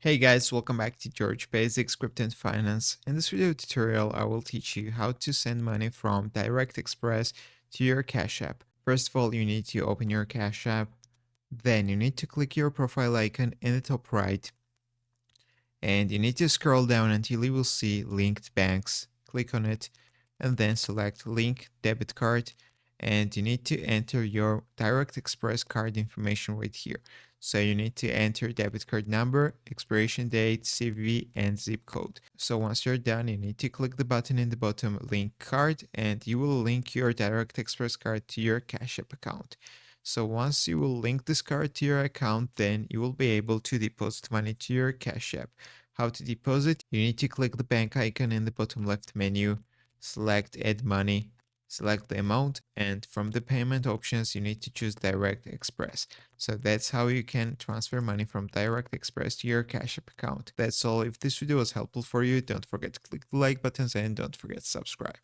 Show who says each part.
Speaker 1: Hey guys, welcome back to George Basics Crypto and Finance. In this video tutorial, I will teach you how to send money from Direct Express to your Cash App. First of all, you need to open your Cash App. Then you need to click your profile icon in the top right. And you need to scroll down until you will see linked banks. Click on it and then select link debit card. And you need to enter your Direct Express card information right here. So you need to enter debit card number, expiration date, CVV, and zip code. So once you're done, you need to click the button in the bottom, link card, and you will link your Direct Express card to your Cash App account. So once you will link this card to your account, then you will be able to deposit money to your Cash App. How to deposit? You need to click the bank icon in the bottom left menu, select add money, select the amount, and from the payment options, you need to choose Direct Express. So that's how you can transfer money from Direct Express to your Cash App account. That's all. If this video was helpful for you, don't forget to click the like buttons and don't forget to subscribe.